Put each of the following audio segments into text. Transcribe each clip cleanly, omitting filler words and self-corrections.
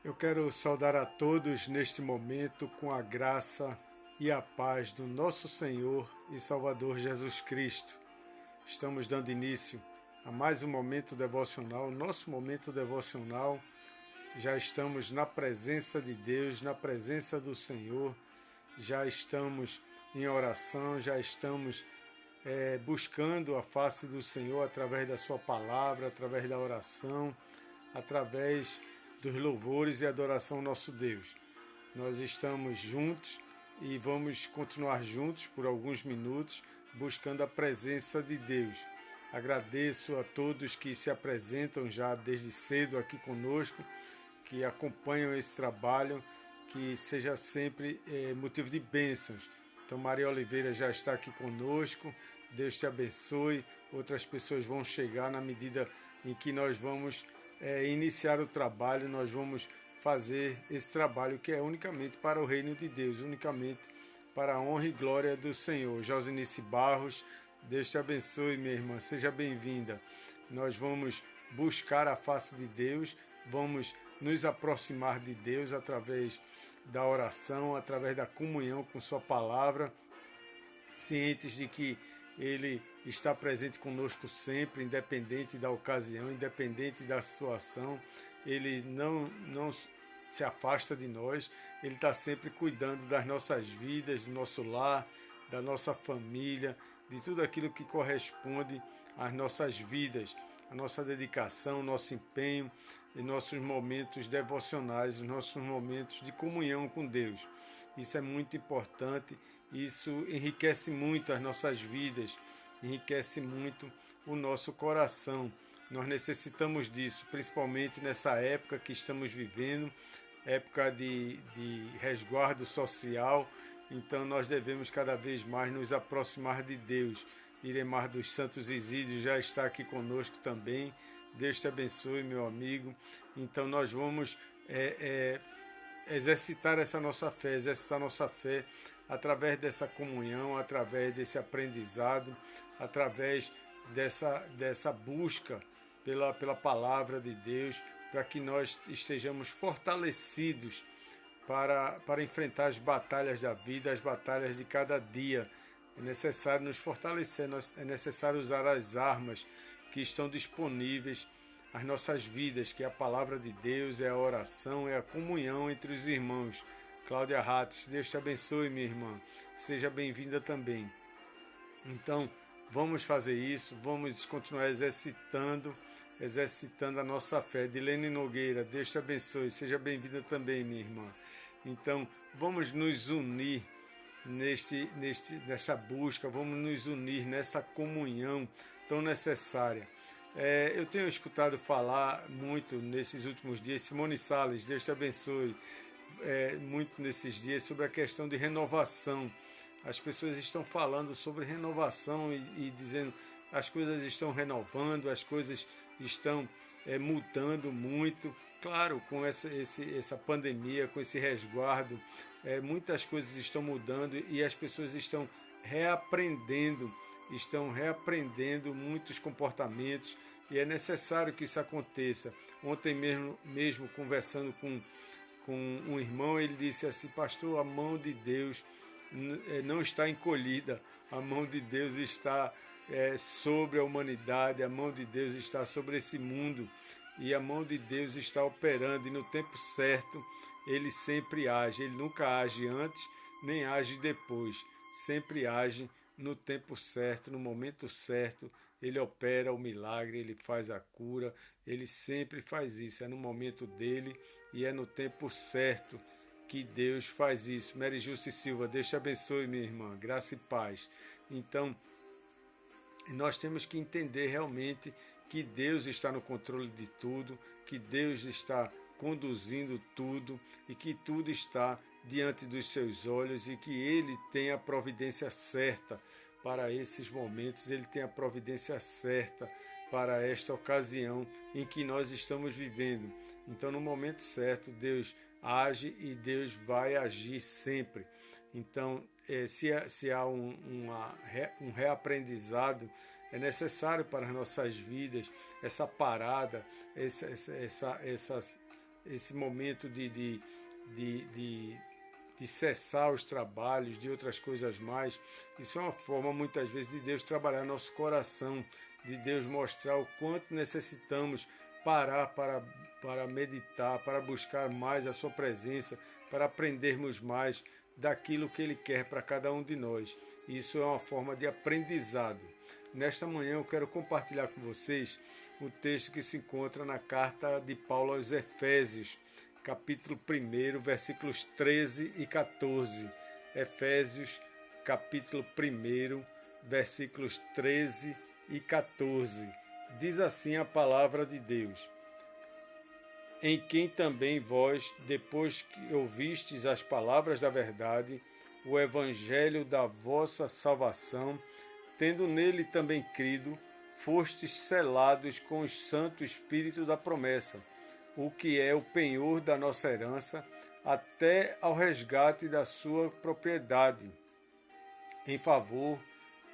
Eu quero saudar a todos neste momento com a graça e a paz do nosso Senhor e Salvador Jesus Cristo. Estamos dando início a mais um momento devocional, nosso momento devocional. Já estamos na presença de Deus, na presença do Senhor, já estamos em oração, já estamos buscando a face do Senhor através da sua palavra, através da oração, através dos louvores e adoração ao nosso Deus. Nós estamos juntos e vamos continuar juntos por alguns minutos, buscando a presença de Deus. Agradeço a todos que se apresentam já desde cedo aqui conosco, que acompanham esse trabalho, que seja sempre motivo de bênçãos. Então, Maria Oliveira já está aqui conosco, Deus te abençoe. Outras pessoas vão chegar na medida em que nós vamos iniciar o trabalho, nós vamos fazer esse trabalho que é unicamente para o reino de Deus, unicamente para a honra e glória do Senhor. Josinice Barros, Deus te abençoe, minha irmã, seja bem-vinda. Nós vamos buscar a face de Deus, vamos nos aproximar de Deus através da oração, através da comunhão com sua palavra, cientes de que Ele está presente conosco sempre, independente da ocasião, independente da situação. Ele não se afasta de nós, Ele está sempre cuidando das nossas vidas, do nosso lar, da nossa família, de tudo aquilo que corresponde às nossas vidas, a nossa dedicação, o nosso empenho, e nossos momentos devocionais, os nossos momentos de comunhão com Deus. Isso é muito importante, isso enriquece muito as nossas vidas, enriquece muito o nosso coração. Nós necessitamos disso, principalmente nessa época que estamos vivendo, época de resguardo social. Então nós devemos cada vez mais nos aproximar de Deus. Iremar dos Santos Isídios já está aqui conosco também. Deus te abençoe, meu amigo. Então nós vamos exercitar nossa fé através dessa comunhão, através desse aprendizado, através dessa busca pela palavra de Deus, para que nós estejamos fortalecidos para enfrentar as batalhas da vida, as batalhas de cada dia. É necessário nos fortalecer, é necessário usar as armas que estão disponíveis às nossas vidas, que é a palavra de Deus, é a oração, é a comunhão entre os irmãos. Cláudia Rates, Deus te abençoe, minha irmã. Seja bem-vinda também. Então, vamos fazer isso, vamos continuar exercitando a nossa fé. Dilene Nogueira, Deus te abençoe. Seja bem-vinda também, minha irmã. Então, vamos nos unir nessa busca, vamos nos unir nessa comunhão tão necessária. Eu tenho escutado falar muito nesses últimos dias, Simone Salles, Deus te abençoe, muito nesses dias sobre a questão de renovação. As pessoas estão falando sobre renovação e dizendo as coisas estão renovando, as coisas estão mudando muito. Claro, com essa pandemia, com esse resguardo, muitas coisas estão mudando e as pessoas estão reaprendendo muitos comportamentos e é necessário que isso aconteça. Ontem mesmo conversando com um irmão, ele disse assim: pastor, a mão de Deus não está encolhida, a mão de Deus está sobre a humanidade, a mão de Deus está sobre esse mundo e a mão de Deus está operando e no tempo certo Ele sempre age, Ele nunca age antes nem age depois, sempre age no tempo certo, no momento certo. Ele opera o milagre, Ele faz a cura, Ele sempre faz isso, é no momento dele e é no tempo certo que Deus faz isso. Mary Jusce Silva, Deus te abençoe, minha irmã, graça e paz. Então, nós temos que entender realmente que Deus está no controle de tudo, que Deus está conduzindo tudo e que tudo está diante dos seus olhos e que Ele tem a providência certa para esses momentos, Ele tem a providência certa para esta ocasião em que nós estamos vivendo. Então, no momento certo, Deus age e Deus vai agir sempre. Então, se há um reaprendizado, é necessário para as nossas vidas essa parada, essas esse momento de cessar os trabalhos, de outras coisas mais. Isso é uma forma, muitas vezes, de Deus trabalhar nosso coração, de Deus mostrar o quanto necessitamos parar para meditar, para buscar mais a sua presença, para aprendermos mais daquilo que Ele quer para cada um de nós. Isso é uma forma de aprendizado. Nesta manhã eu quero compartilhar com vocês o texto que se encontra na carta de Paulo aos Efésios, capítulo 1, versículos 13 e 14. Efésios, capítulo 1, versículos 13 e 14. Diz assim a palavra de Deus: em quem também vós, depois que ouvistes as palavras da verdade, o evangelho da vossa salvação, tendo nele também crido, fostes selados com o Santo Espírito da promessa, o que é o penhor da nossa herança, até ao resgate da sua propriedade, em favor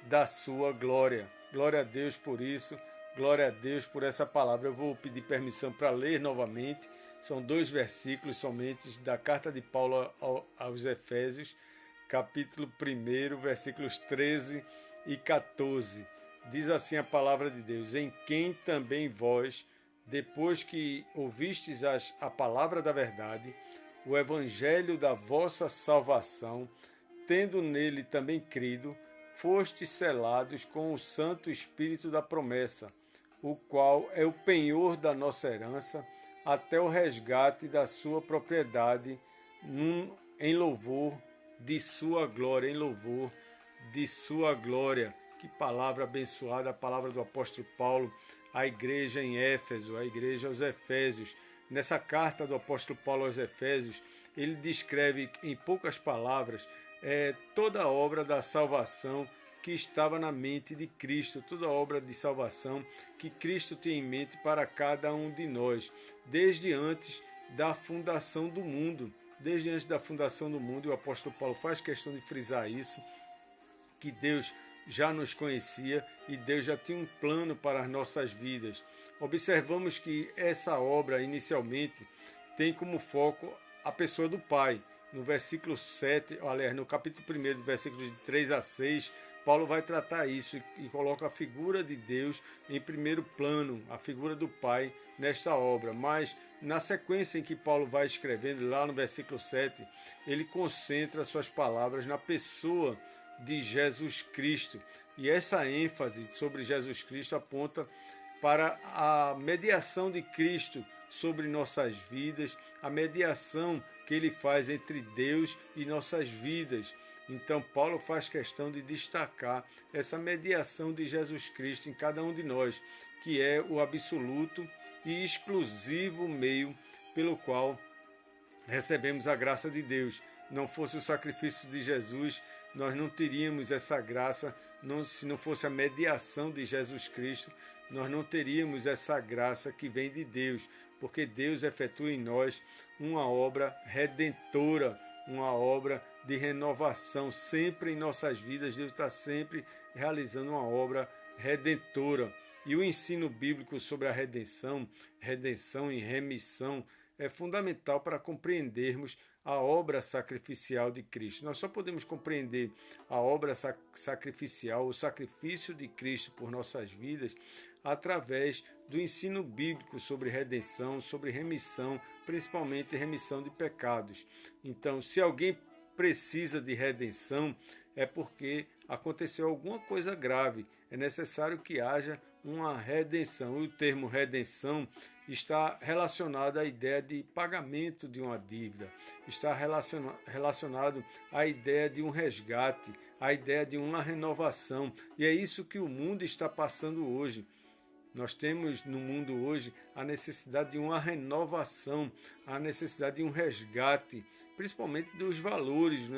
da sua glória. Glória a Deus por isso, glória a Deus por essa palavra. Eu vou pedir permissão para ler novamente. São 2 versículos somente da carta de Paulo aos Efésios, capítulo 1, versículos 13 e 14. Diz assim a palavra de Deus: em quem também vós, depois que ouvistes a palavra da verdade, o evangelho da vossa salvação, tendo nele também crido, fostes selados com o Santo Espírito da promessa, o qual é o penhor da nossa herança, até o resgate da sua propriedade, em louvor de sua glória, em louvor de sua glória. Que palavra abençoada, a palavra do apóstolo Paulo à igreja em Éfeso, à igreja aos Efésios. Nessa carta do apóstolo Paulo aos Efésios, ele descreve em poucas palavras toda a obra da salvação que estava na mente de Cristo, toda a obra de salvação que Cristo tinha em mente para cada um de nós, desde antes da fundação do mundo. Desde antes da fundação do mundo, o apóstolo Paulo faz questão de frisar isso, que Deus já nos conhecia e Deus já tinha um plano para as nossas vidas. Observamos que essa obra, inicialmente, tem como foco a pessoa do Pai. No versículo 7, aliás, no capítulo 1, versículos de 3 a 6, Paulo vai tratar isso e coloca a figura de Deus em primeiro plano, a figura do Pai nesta obra. Mas, na sequência em que Paulo vai escrevendo, lá no versículo 7, ele concentra suas palavras na pessoa de Jesus Cristo. E essa ênfase sobre Jesus Cristo aponta para a mediação de Cristo sobre nossas vidas, a mediação que ele faz entre Deus e nossas vidas. Então, Paulo faz questão de destacar essa mediação de Jesus Cristo em cada um de nós, que é o absoluto e exclusivo meio pelo qual recebemos a graça de Deus. Não fosse o sacrifício de Jesus, nós não teríamos essa graça. Se não fosse a mediação de Jesus Cristo, nós não teríamos essa graça que vem de Deus, porque Deus efetua em nós uma obra redentora, uma obra de renovação. Sempre em nossas vidas, Deus está sempre realizando uma obra redentora. E o ensino bíblico sobre a redenção e remissão, é fundamental para compreendermos a obra sacrificial de Cristo. Nós só podemos compreender a obra sacrificial, o sacrifício de Cristo por nossas vidas, através do ensino bíblico sobre redenção, sobre remissão, principalmente remissão de pecados. Então, se alguém precisa de redenção, é porque aconteceu alguma coisa grave. É necessário que haja uma redenção. E o termo redenção está relacionado à ideia de pagamento de uma dívida, está relacionado à ideia de um resgate, à ideia de uma renovação. E é isso que o mundo está passando hoje. Nós temos no mundo hoje a necessidade de uma renovação, a necessidade de um resgate, principalmente dos valores,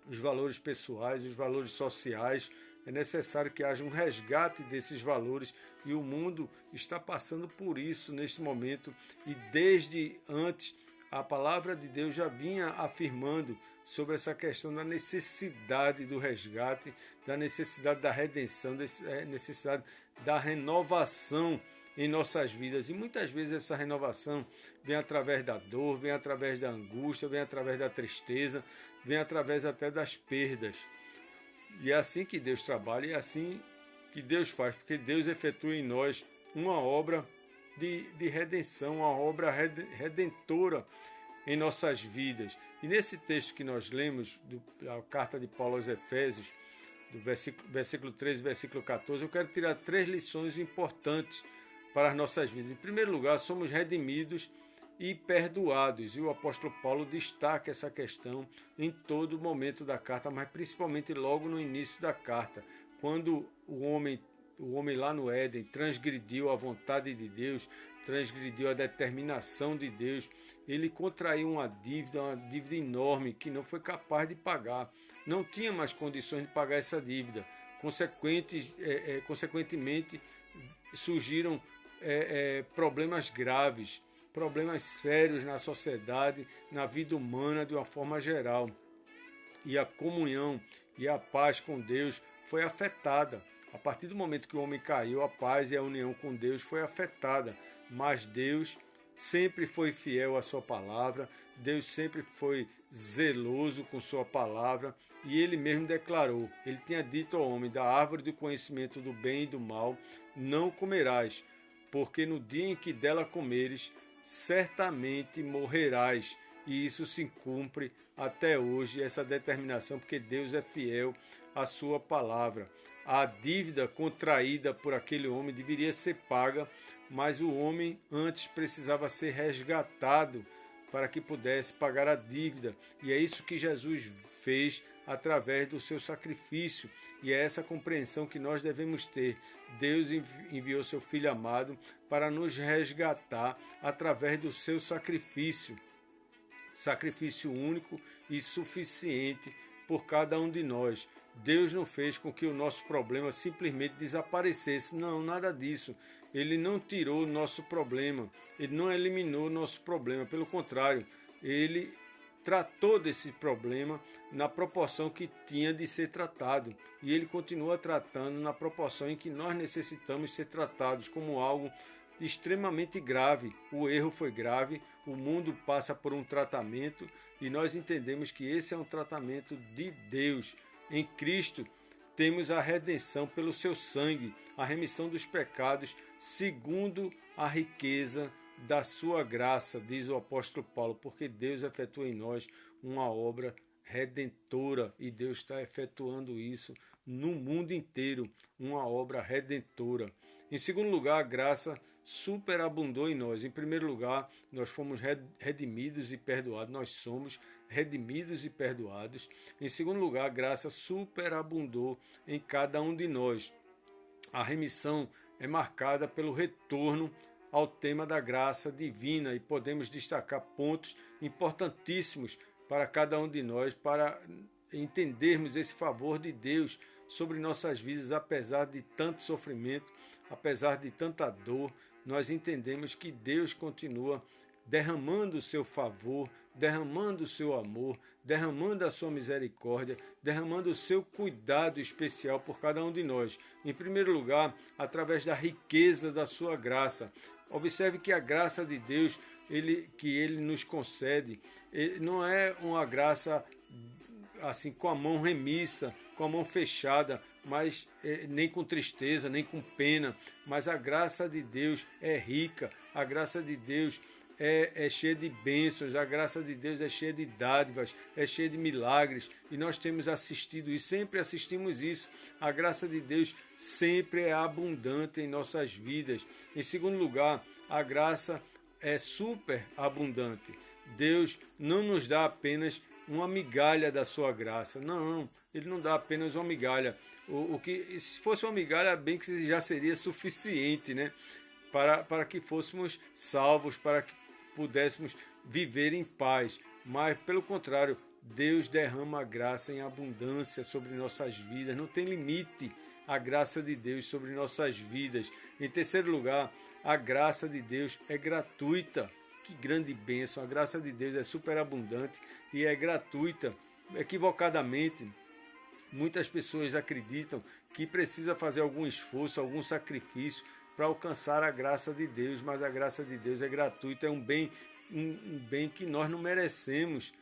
os valores pessoais, os valores sociais. É necessário que haja um resgate desses valores e o mundo está passando por isso neste momento. E desde antes, a palavra de Deus já vinha afirmando sobre essa questão da necessidade do resgate, da necessidade da redenção, da necessidade da renovação em nossas vidas. E muitas vezes essa renovação vem através da dor, vem através da angústia, vem através da tristeza, vem através até das perdas. E é assim que Deus trabalha, e é assim que Deus faz, porque Deus efetua em nós uma obra de redenção, uma obra redentora em nossas vidas. E nesse texto que nós lemos, da carta de Paulo aos Efésios, do versículo 13 e versículo 14, eu quero tirar 3 lições importantes para as nossas vidas. Em primeiro lugar, somos redimidos e perdoados. E o apóstolo Paulo destaca essa questão em todo momento da carta, mas principalmente logo no início da carta, quando o homem lá no Éden transgrediu a vontade de Deus, transgrediu a determinação de Deus, ele contraiu uma dívida enorme que não foi capaz de pagar. Não tinha mais condições de pagar essa dívida. Consequentemente, surgiram problemas graves, problemas sérios na sociedade, na vida humana de uma forma geral. E a comunhão e a paz com Deus foi afetada. A partir do momento que o homem caiu, a paz e a união com Deus foi afetada. Mas Deus sempre foi fiel à sua palavra, Deus sempre foi zeloso com sua palavra, e ele mesmo declarou, ele tinha dito ao homem, da árvore do conhecimento do bem e do mal não comerás, porque no dia em que dela comeres, certamente morrerás. E isso se cumpre até hoje, essa determinação, porque Deus é fiel à sua palavra. A dívida contraída por aquele homem deveria ser paga, mas o homem antes precisava ser resgatado para que pudesse pagar a dívida. E é isso que Jesus fez através do seu sacrifício. E é essa compreensão que nós devemos ter. Deus enviou seu Filho amado para nos resgatar através do seu sacrifício. Sacrifício único e suficiente por cada um de nós. Deus não fez com que o nosso problema simplesmente desaparecesse. Não, nada disso. Ele não tirou o nosso problema. Ele não eliminou o nosso problema. Pelo contrário, ele tratou desse problema na proporção que tinha de ser tratado. E ele continua tratando na proporção em que nós necessitamos ser tratados, como algo extremamente grave. O erro foi grave, o mundo passa por um tratamento e nós entendemos que esse é um tratamento de Deus. Em Cristo temos a redenção pelo seu sangue, a remissão dos pecados segundo a riqueza da sua graça, diz o apóstolo Paulo, porque Deus efetua em nós uma obra redentora e Deus está efetuando isso no mundo inteiro, uma obra redentora. Em segundo lugar, a graça superabundou em nós. Em primeiro lugar, nós fomos redimidos e perdoados. Nós somos redimidos e perdoados. Em segundo lugar, a graça superabundou em cada um de nós. A remissão é marcada pelo retorno ao tema da graça divina e podemos destacar pontos importantíssimos para cada um de nós para entendermos esse favor de Deus sobre nossas vidas, apesar de tanto sofrimento, apesar de tanta dor. Nós entendemos que Deus continua derramando o seu favor, derramando o seu amor, derramando a sua misericórdia, derramando o seu cuidado especial por cada um de nós. Em primeiro lugar, através da riqueza da sua graça. Observe que a graça de Deus que ele nos concede não é uma graça assim com a mão remissa, com a mão fechada, mas nem com tristeza, nem com pena, mas a graça de Deus é rica, a graça de Deus é cheia de bênçãos, a graça de Deus é cheia de dádivas, é cheia de milagres, e nós temos assistido e sempre assistimos isso. A graça de Deus sempre é abundante em nossas vidas. Em segundo lugar, a graça é super abundante. Deus não nos dá apenas uma migalha da sua graça, não, Ele não dá apenas uma migalha. O que, se fosse uma migalha, bem que já seria suficiente, né? Para que fôssemos salvos, para que pudéssemos viver em paz. Mas, pelo contrário, Deus derrama a graça em abundância sobre nossas vidas. Não tem limite a graça de Deus sobre nossas vidas. Em terceiro lugar, a graça de Deus é gratuita. Que grande bênção! A graça de Deus é superabundante e é gratuita. Equivocadamente, muitas pessoas acreditam que precisa fazer algum esforço, algum sacrifício para alcançar a graça de Deus, mas a graça de Deus é gratuita, é um bem que nós não merecemos,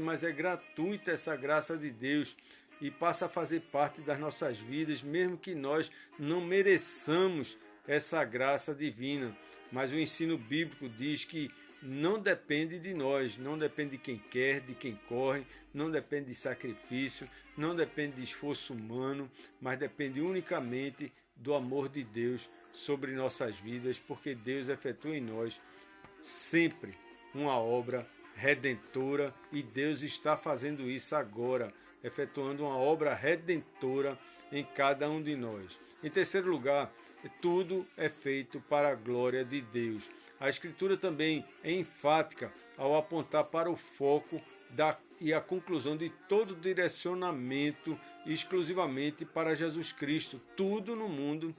mas é gratuita essa graça de Deus e passa a fazer parte das nossas vidas, mesmo que nós não mereçamos essa graça divina. Mas o ensino bíblico diz que não depende de nós, não depende de quem quer, de quem corre, não depende de sacrifício, não depende de esforço humano, mas depende unicamente do amor de Deus sobre nossas vidas, porque Deus efetua em nós sempre uma obra redentora e Deus está fazendo isso agora, efetuando uma obra redentora em cada um de nós. Em terceiro lugar, tudo é feito para a glória de Deus. A Escritura também é enfática ao apontar para o foco e a conclusão de todo direcionamento exclusivamente para Jesus Cristo. Tudo no mundo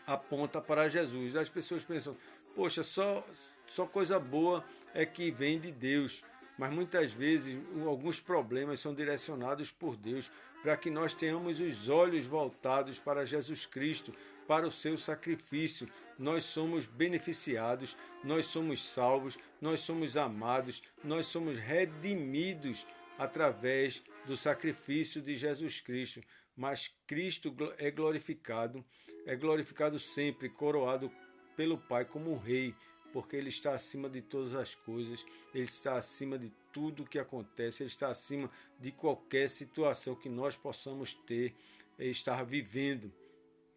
aponta para Jesus. As pessoas pensam, poxa, só coisa boa é que vem de Deus. Mas muitas vezes alguns problemas são direcionados por Deus para que nós tenhamos os olhos voltados para Jesus Cristo, para o seu sacrifício. Nós somos beneficiados, nós somos salvos, nós somos amados, nós somos redimidos através do sacrifício de Jesus Cristo. Mas Cristo é glorificado sempre, coroado pelo Pai como um rei, porque Ele está acima de todas as coisas, Ele está acima de tudo que acontece, Ele está acima de qualquer situação que nós possamos ter, estar vivendo.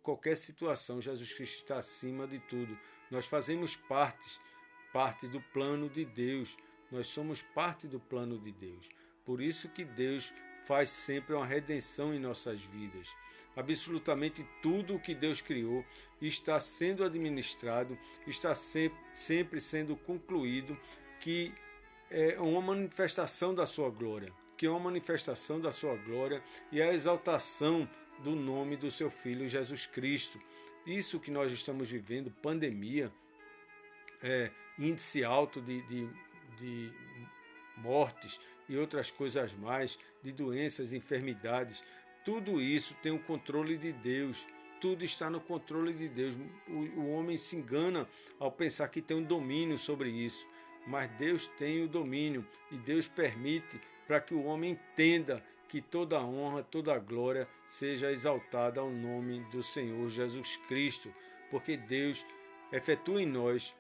Qualquer situação, Jesus Cristo está acima de tudo. Nós fazemos parte do plano de Deus. Nós somos parte do plano de Deus. Por isso que Deus faz sempre uma redenção em nossas vidas. Absolutamente tudo o que Deus criou está sendo administrado, está sempre sendo concluído, que é uma manifestação da sua glória, e a exaltação do nome do seu Filho Jesus Cristo. Isso que nós estamos vivendo, pandemia, índice alto de mortes e outras coisas mais, de doenças, enfermidades, tudo isso tem o controle de Deus, tudo está no controle de Deus. O homem se engana ao pensar que tem um domínio sobre isso, mas Deus tem o domínio e Deus permite para que o homem entenda que toda a honra, toda a glória seja exaltada ao nome do Senhor Jesus Cristo, porque Deus efetua em nós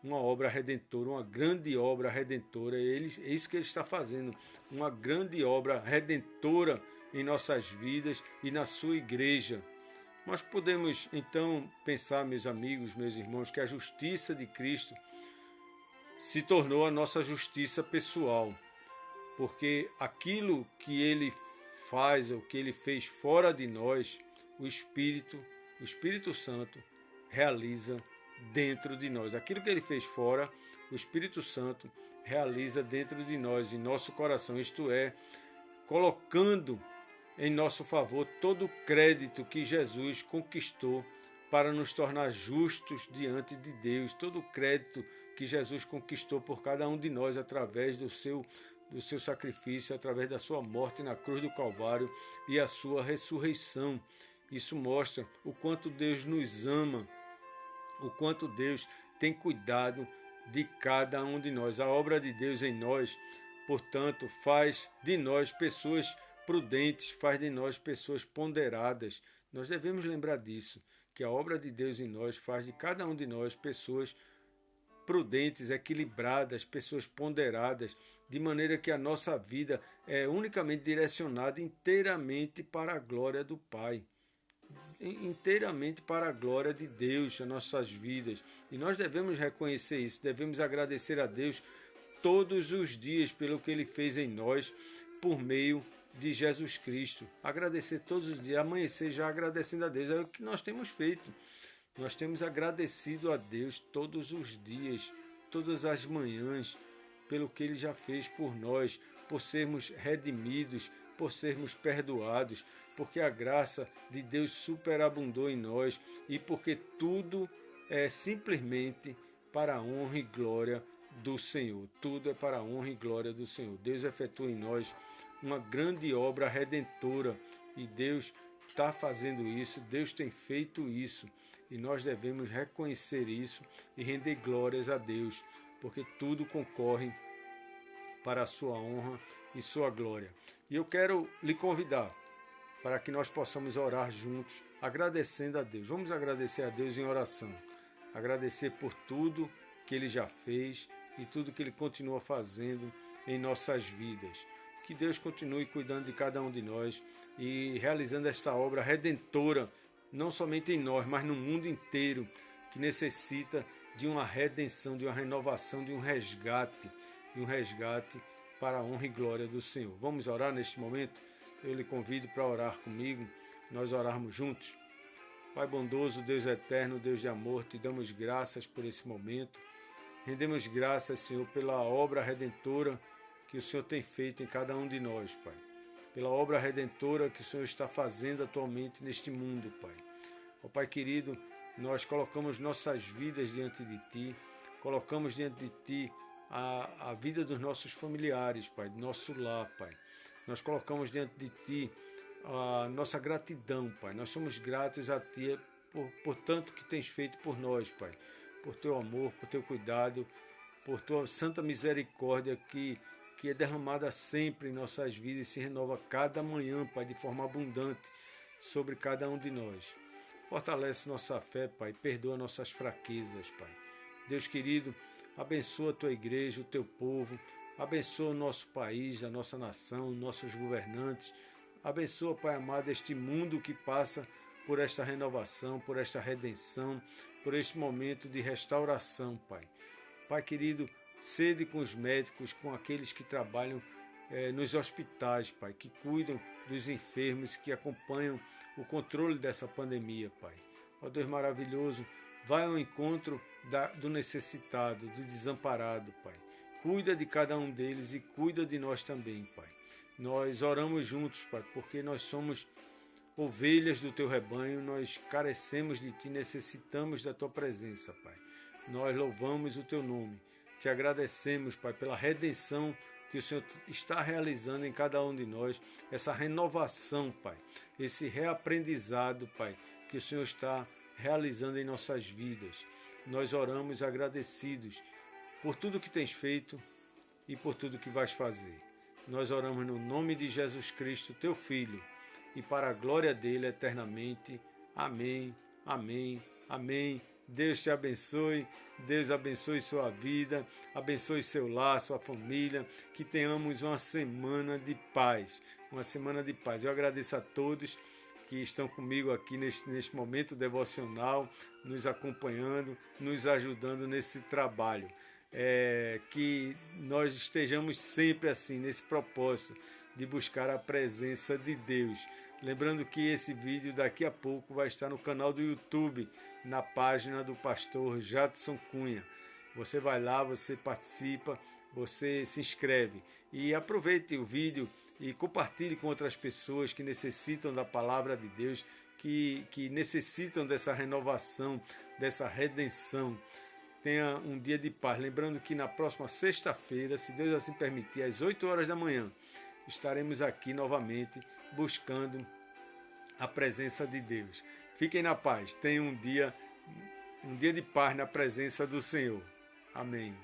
uma obra redentora, uma grande obra redentora. É isso que Ele está fazendo, uma grande obra redentora em nossas vidas e na sua igreja. Nós podemos então pensar, meus amigos, meus irmãos, que a justiça de Cristo se tornou a nossa justiça pessoal, porque aquilo que Ele faz, o que Ele fez fora de nós, o Espírito Santo realiza dentro de nós. Aquilo que Ele fez fora, o Espírito Santo realiza dentro de nós, em nosso coração, isto é, colocando em nosso favor todo o crédito que Jesus conquistou para nos tornar justos diante de Deus, todo o crédito que Jesus conquistou por cada um de nós através do seu sacrifício, através da sua morte na cruz do Calvário e a sua ressurreição. Isso mostra o quanto Deus nos ama, o quanto Deus tem cuidado de cada um de nós. A obra de Deus em nós, portanto, faz de nós pessoas prudentes, faz de nós pessoas ponderadas. Nós devemos lembrar disso, que a obra de Deus em nós faz de cada um de nós pessoas prudentes, equilibradas, pessoas ponderadas, de maneira que a nossa vida é unicamente direcionada inteiramente para a glória do Pai, inteiramente para a glória de Deus, as nossas vidas. E nós devemos reconhecer isso, devemos agradecer a Deus todos os dias pelo que Ele fez em nós, por meio de Jesus Cristo. Agradecer todos os dias, amanhecer já agradecendo a Deus, é o que nós temos feito. Nós temos agradecido a Deus todos os dias, todas as manhãs, pelo que Ele já fez por nós, por sermos redimidos, por sermos perdoados, porque a graça de Deus superabundou em nós e porque tudo é simplesmente para a honra e glória do Senhor. Tudo é para a honra e glória do Senhor. Deus efetua em nós uma grande obra redentora e Deus está fazendo isso, Deus tem feito isso. e nós devemos reconhecer isso e render glórias a Deus, porque tudo concorre para a sua honra e sua glória. E eu quero lhe convidar para que nós possamos orar juntos, agradecendo a Deus. Vamos agradecer a Deus em oração. Agradecer por tudo que Ele já fez e tudo que Ele continua fazendo em nossas vidas. Que Deus continue cuidando de cada um de nós e realizando esta obra redentora, não somente em nós, mas no mundo inteiro, que necessita de uma redenção, de uma renovação, de um resgate para a honra e glória do Senhor. Vamos orar neste momento? Eu lhe convido para orar comigo, nós orarmos juntos. Pai bondoso, Deus eterno, Deus de amor, te damos graças por esse momento. Rendemos graças, Senhor, pela obra redentora que o Senhor tem feito em cada um de nós, Pai. Pela obra redentora que o Senhor está fazendo atualmente neste mundo, Pai. Ó Pai querido, nós colocamos nossas vidas diante de Ti, colocamos diante de Ti a vida dos nossos familiares, Pai, do nosso lar, Pai. Nós colocamos diante de Ti a nossa gratidão, Pai. Nós somos gratos a Ti por tanto que tens feito por nós, Pai. Por Teu amor, por Teu cuidado, por Tua santa misericórdia que é derramada sempre em nossas vidas e se renova cada manhã, Pai, de forma abundante sobre cada um de nós. Fortalece nossa fé, Pai, perdoa nossas fraquezas, Pai. Deus querido, abençoa a Tua igreja, o Teu povo, abençoa o nosso país, a nossa nação, nossos governantes. Abençoa, Pai amado, este mundo que passa por esta renovação, por esta redenção, por este momento de restauração, Pai. Pai querido, sede com os médicos, com aqueles que trabalham nos hospitais, Pai, que cuidam dos enfermos, que acompanham o controle dessa pandemia, Pai. Ó Deus maravilhoso, vai ao encontro do necessitado, do desamparado, Pai. Cuida de cada um deles e cuida de nós também, Pai. Nós oramos juntos, Pai, porque nós somos ovelhas do Teu rebanho, nós carecemos de Ti, necessitamos da Tua presença, Pai. Nós louvamos o Teu nome, te agradecemos, Pai, pela redenção que o Senhor está realizando em cada um de nós, essa renovação, Pai, esse reaprendizado, Pai, que o Senhor está realizando em nossas vidas. Nós oramos agradecidos por tudo que tens feito e por tudo que vais fazer. Nós oramos no nome de Jesus Cristo, Teu Filho, e para a glória dele eternamente. Amém, amém, amém. Deus te abençoe, Deus abençoe sua vida, abençoe seu lar, sua família, que tenhamos uma semana de paz, Eu agradeço a todos que estão comigo aqui neste momento devocional, nos acompanhando, nos ajudando nesse trabalho. Que nós estejamos sempre assim, nesse propósito de buscar a presença de Deus. Lembrando que esse vídeo daqui a pouco vai estar no canal do YouTube, na página do pastor Jadson Cunha. Você vai lá, você participa, você se inscreve e aproveite o vídeo e compartilhe com outras pessoas que necessitam da palavra de Deus, que necessitam dessa renovação, dessa redenção. Tenha um dia de paz. Lembrando que na próxima sexta-feira, se Deus assim permitir, às 8 horas da manhã, estaremos aqui novamente buscando a presença de Deus. Fiquem na paz. Tenham um dia de paz na presença do Senhor. Amém.